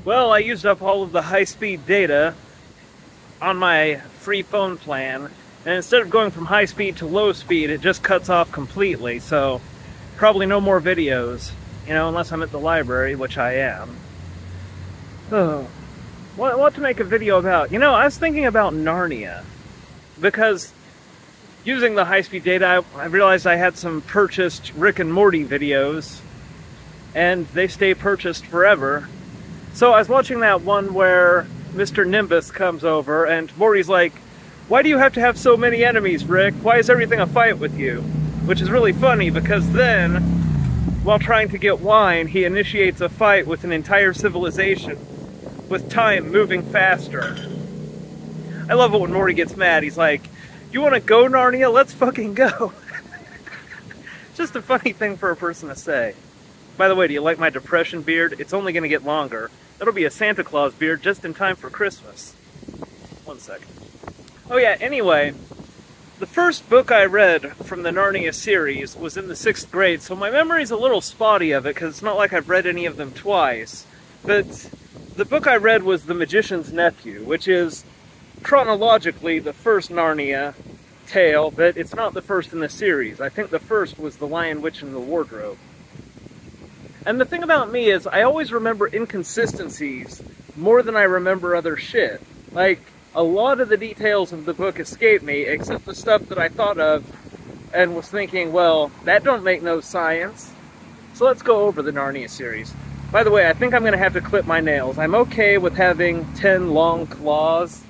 Well, I used up all of the high-speed data on my free phone plan, and instead of going from high speed to low speed, it just cuts off completely, so probably no more videos, you know, unless I'm at the library, which I am. Oh, what to make a video about? You know, I was thinking about Narnia, because using the high-speed data, I realized I had some purchased Rick and Morty videos, and they stay purchased forever. So I was watching that one where Mr. Nimbus comes over, and Morty's like, "Why do you have to have so many enemies, Rick? Why is everything a fight with you?" Which is really funny, because then, while trying to get wine, he initiates a fight with an entire civilization, with time moving faster. I love it when Morty gets mad. He's like, "You want to go, Narnia? Let's fucking go." Just a funny thing for a person to say. By the way, do you like my depression beard? It's only going to get longer. That'll be a Santa Claus beard just in time for Christmas. One second. Oh yeah, anyway, the first book I read from the Narnia series was in the 6th grade, so my memory's a little spotty of it, because it's not like I've read any of them twice. But the book I read was The Magician's Nephew, which is chronologically the first Narnia tale, but it's not the first in the series. I think the first was The Lion, Witch, and the Wardrobe. And the thing about me is, I always remember inconsistencies more than I remember other shit. Like, a lot of the details of the book escape me, except the stuff that I thought of and was thinking, well, that don't make no science. So let's go over the Narnia series. By the way, I think I'm going to have to clip my nails. I'm okay with having 10 long claws,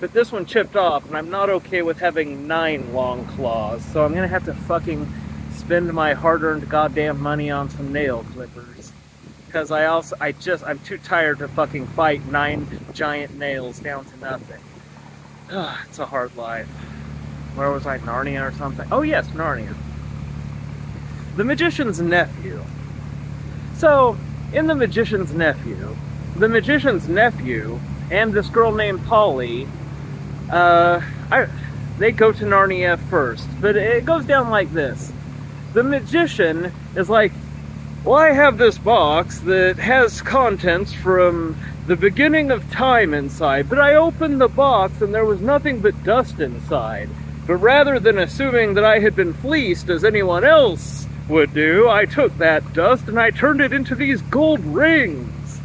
but this one chipped off, and I'm not okay with having 9 long claws, so I'm going to have to fucking spend my hard-earned goddamn money on some nail clippers. Because I'm too tired to fucking bite 9 giant nails down to nothing. Ugh, it's a hard life. Where was I? Narnia or something? Oh yes, Narnia. The Magician's Nephew. So, in The Magician's Nephew and this girl named Polly, they go to Narnia first, but it goes down like this. The magician is like, "Well, I have this box that has contents from the beginning of time inside, but I opened the box and there was nothing but dust inside. But rather than assuming that I had been fleeced as anyone else would do, I took that dust and I turned it into these gold rings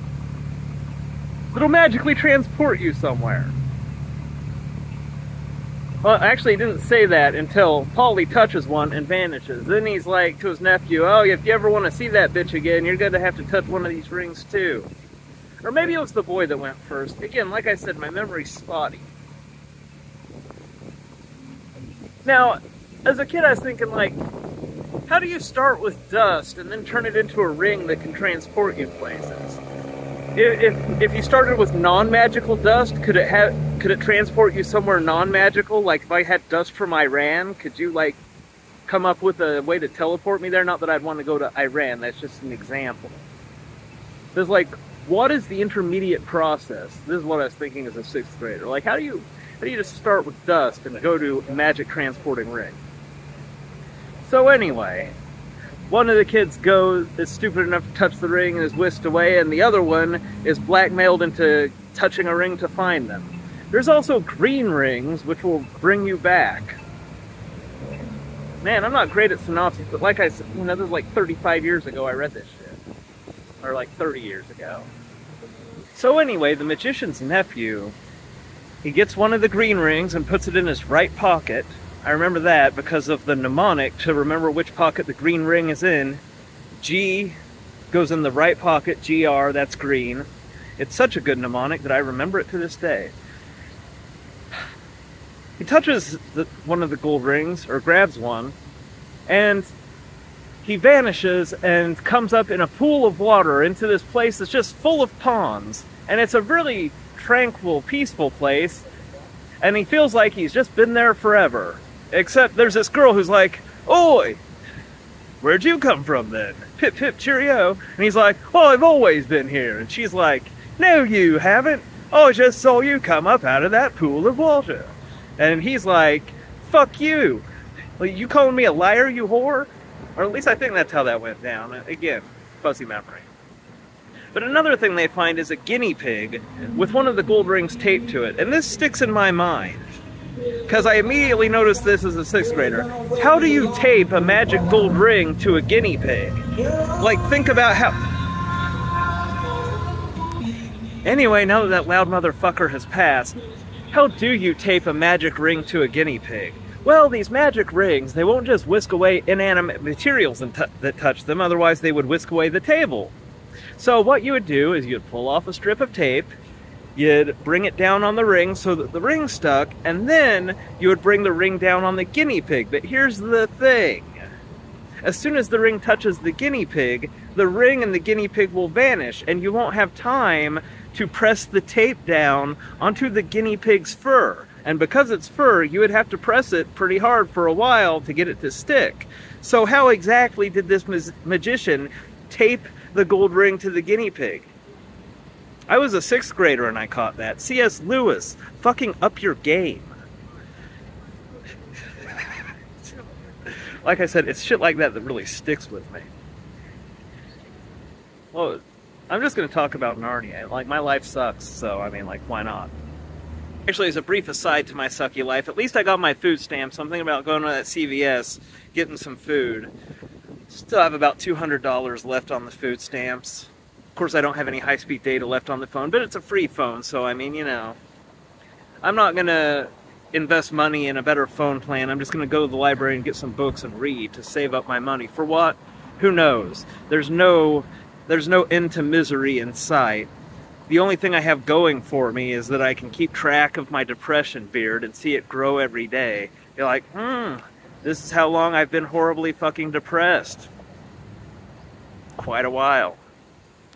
that'll magically transport you somewhere." Well, actually, he didn't say that until Polly touches one and vanishes. Then he's like to his nephew, "Oh, if you ever want to see that bitch again, you're going to have to touch one of these rings too." Or maybe it was the boy that went first. Again, like I said, my memory's spotty. Now, as a kid, I was thinking, like, how do you start with dust and then turn it into a ring that can transport you places? If you started with non-magical dust, could it transport you somewhere non-magical? Like if I had dust from Iran, could you like come up with a way to teleport me there? Not that I'd want to go to Iran, that's just an example. There's like, what is the intermediate process? This is what I was thinking as a 6th grader. Like how do you just start with dust and go to a magic transporting ring? So anyway, one of the kids is stupid enough to touch the ring and is whisked away, and the other one is blackmailed into touching a ring to find them. There's also green rings, which will bring you back. Man, I'm not great at synopsis, but like I said, you know, this was like 35 years ago I read this shit. Or like 30 years ago. So anyway, the Magician's Nephew, he gets one of the green rings and puts it in his right pocket. I remember that because of the mnemonic to remember which pocket the green ring is in. G goes in the right pocket, GR, that's green. It's such a good mnemonic that I remember it to this day. He touches one of the gold rings, or grabs one, and he vanishes and comes up in a pool of water into this place that's just full of ponds. And it's a really tranquil, peaceful place, and he feels like he's just been there forever. Except there's this girl who's like, "Oi, where'd you come from then? Pip pip cheerio." And he's like, "Well, I've always been here." And she's like, "No, you haven't. I just saw you come up out of that pool of water." And he's like, "Fuck you. Well, you calling me a liar, you whore?" Or at least I think that's how that went down. Again, fuzzy memory. But another thing they find is a guinea pig with one of the gold rings taped to it. And this sticks in my mind, because I immediately noticed this as a 6th grader. How do you tape a magic gold ring to a guinea pig? Like, think about how... Anyway, now that that loud motherfucker has passed, how do you tape a magic ring to a guinea pig? Well, these magic rings, they won't just whisk away inanimate materials that touch them, otherwise they would whisk away the table. So what you would do is you'd pull off a strip of tape, you'd bring it down on the ring so that the ring stuck, and then you would bring the ring down on the guinea pig. But here's the thing. As soon as the ring touches the guinea pig, the ring and the guinea pig will vanish, and you won't have time to press the tape down onto the guinea pig's fur. And because it's fur, you would have to press it pretty hard for a while to get it to stick. So how exactly did this magician tape the gold ring to the guinea pig? I was a 6th grader and I caught that. C.S. Lewis, fucking up your game. Like I said, it's shit like that that really sticks with me. Well, I'm just going to talk about Narnia. Like, my life sucks, so, I mean, like, why not? Actually, as a brief aside to my sucky life, at least I got my food stamps. So I'm thinking about going to that CVS, getting some food. Still have about $200 left on the food stamps. Of course, I don't have any high-speed data left on the phone, but it's a free phone, so, I mean, you know. I'm not going to invest money in a better phone plan. I'm just going to go to the library and get some books and read to save up my money. For what? Who knows? There's no end to misery in sight. The only thing I have going for me is that I can keep track of my depression beard and see it grow every day. You're like, this is how long I've been horribly fucking depressed. Quite a while.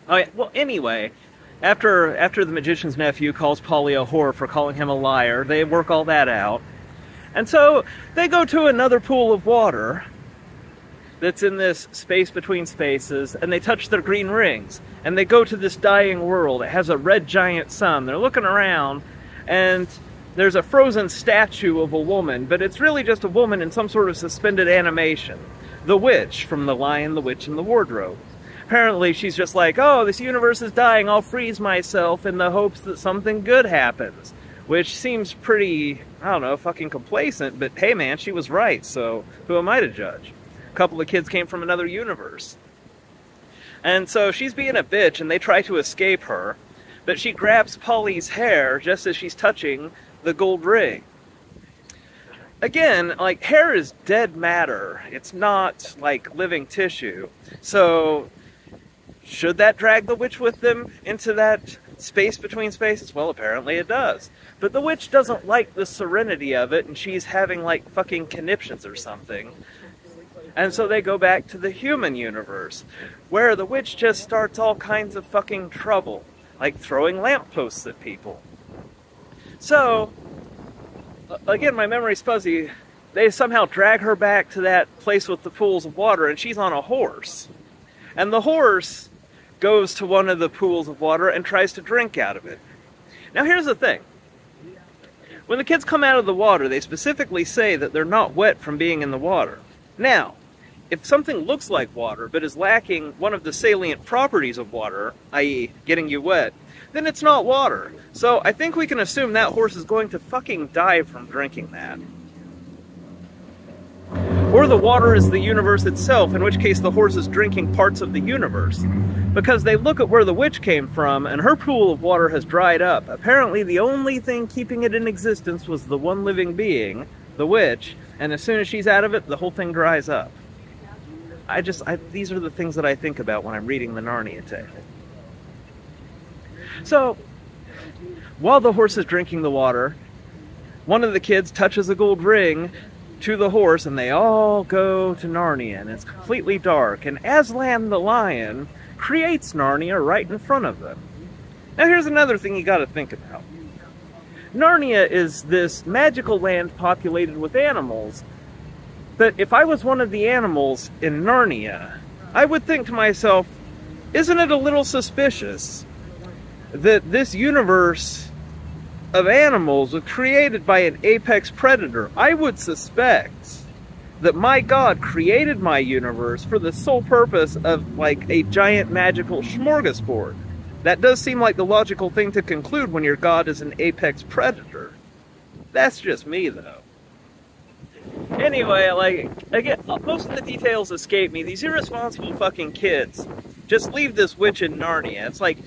Oh yeah, well anyway, after the magician's nephew calls Polly a whore for calling him a liar, they work all that out. And so they go to another pool of water that's in this space between spaces, and they touch their green rings. And they go to this dying world. It has a red giant sun. They're looking around, and there's a frozen statue of a woman, but it's really just a woman in some sort of suspended animation. The witch from The Lion, the Witch, and the Wardrobe. Apparently she's just like, oh, this universe is dying, I'll freeze myself in the hopes that something good happens. Which seems pretty, I don't know, fucking complacent, but hey man, she was right, so who am I to judge? A couple of kids came from another universe. And so she's being a bitch, and they try to escape her, but she grabs Polly's hair just as she's touching the gold ring. Again, like, hair is dead matter. It's not, like, living tissue. So, should that drag the witch with them into that space between spaces? Well, apparently it does. But the witch doesn't like the serenity of it, and she's having, like, fucking conniptions or something. And so they go back to the human universe, where the witch just starts all kinds of fucking trouble, like throwing lampposts at people. So, again, my memory's fuzzy. They somehow drag her back to that place with the pools of water, and she's on a horse. And the horse goes to one of the pools of water and tries to drink out of it. Now here's the thing. When the kids come out of the water, they specifically say that they're not wet from being in the water. Now, if something looks like water, but is lacking one of the salient properties of water, i.e. getting you wet, then it's not water. So I think we can assume that horse is going to fucking die from drinking that. Or the water is the universe itself, in which case the horse is drinking parts of the universe. Because they look at where the witch came from, and her pool of water has dried up. Apparently the only thing keeping it in existence was the one living being, the witch, and as soon as she's out of it, the whole thing dries up. These are the things that I think about when I'm reading the Narnia tale. So, while the horse is drinking the water, one of the kids touches a gold ring to the horse, and they all go to Narnia, and it's completely dark, and Aslan the lion creates Narnia right in front of them. Now here's another thing you gotta think about. Narnia is this magical land populated with animals, but if I was one of the animals in Narnia, I would think to myself, isn't it a little suspicious that this universe of animals was created by an apex predator? I would suspect that my God created my universe for the sole purpose of, like, a giant magical smorgasbord. That does seem like the logical thing to conclude when your god is an apex predator. That's just me, though. Anyway, like, again, most of the details escape me. These irresponsible fucking kids just leave this witch in Narnia. It's like,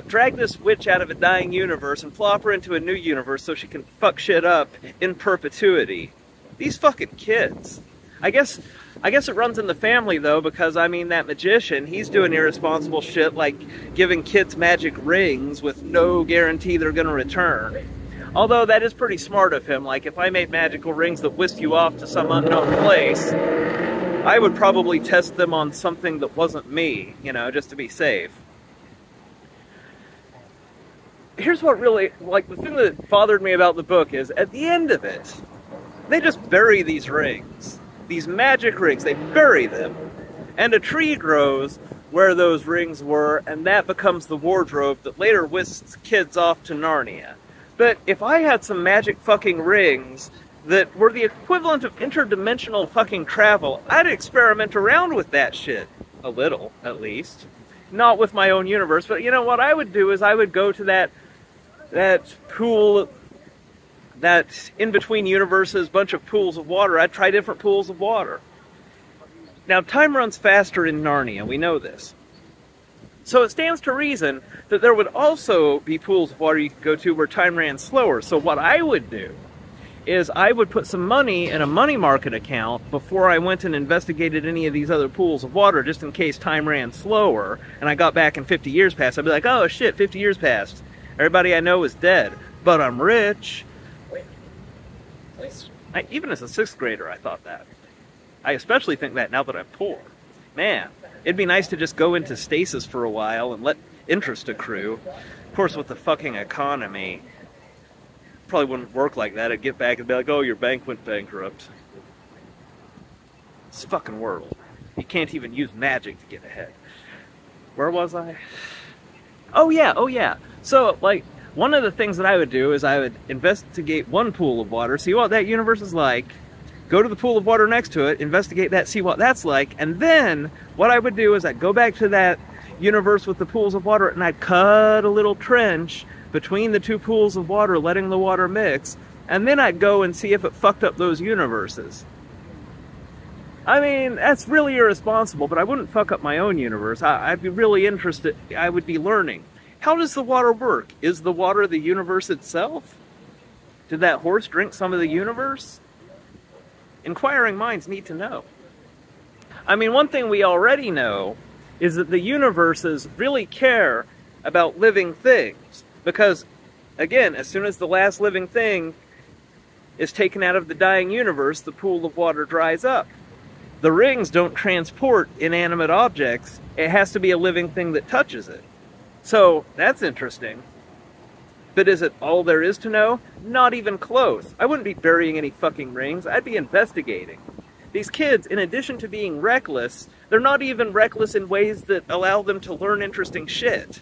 drag this witch out of a dying universe and plop her into a new universe so she can fuck shit up in perpetuity. These fucking kids. I guess it runs in the family, though, because, I mean, that magician, he's doing irresponsible shit like giving kids magic rings with no guarantee they're gonna return. Although that is pretty smart of him. Like, if I made magical rings that whisked you off to some unknown place, I would probably test them on something that wasn't me, you know, just to be safe. Here's what really, like, the thing that bothered me about the book is, at the end of it, they just bury these rings. These magic rings, they bury them. And a tree grows where those rings were, and that becomes the wardrobe that later whisks kids off to Narnia. But if I had some magic fucking rings that were the equivalent of interdimensional fucking travel, I'd experiment around with that shit. A little, at least. Not with my own universe, but you know what I would do is I would go to that pool, that in-between universes bunch of pools of water. I'd try different pools of water. Now, time runs faster in Narnia, we know this. So it stands to reason that there would also be pools of water you could go to where time ran slower. So what I would do is I would put some money in a money market account before I went and investigated any of these other pools of water, just in case time ran slower, and I got back and 50 years passed. I'd be like, oh shit, 50 years passed. Everybody I know is dead, but I'm rich. Even as a 6th grader, I thought that. I especially think that now that I'm poor. Man, it'd be nice to just go into stasis for a while and let interest accrue. Of course, with the fucking economy, probably wouldn't work like that. I'd get back and be like, oh, your bank went bankrupt. It's a fucking world. You can't even use magic to get ahead. Where was I? Oh yeah. So, like, one of the things that I would do is I would investigate one pool of water, see what that universe is like, go to the pool of water next to it, investigate that, see what that's like, and then what I would do is I'd go back to that universe with the pools of water and I'd cut a little trench between the two pools of water, letting the water mix, and then I'd go and see if it fucked up those universes. I mean, that's really irresponsible, but I wouldn't fuck up my own universe. I'd be really interested. I would be learning. How does the water work? Is the water the universe itself? Did that horse drink some of the universe? Inquiring minds need to know. I mean, one thing we already know is that the universes really care about living things. Because, again, as soon as the last living thing is taken out of the dying universe, the pool of water dries up. The rings don't transport inanimate objects. It has to be a living thing that touches it. So, that's interesting. But is it all there is to know? Not even close. I wouldn't be burying any fucking rings. I'd be investigating. These kids, in addition to being reckless, they're not even reckless in ways that allow them to learn interesting shit.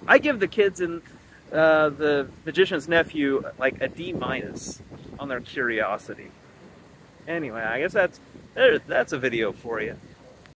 I give the kids in The Magician's Nephew like a D- on their curiosity. Anyway, I guess that's a video for you.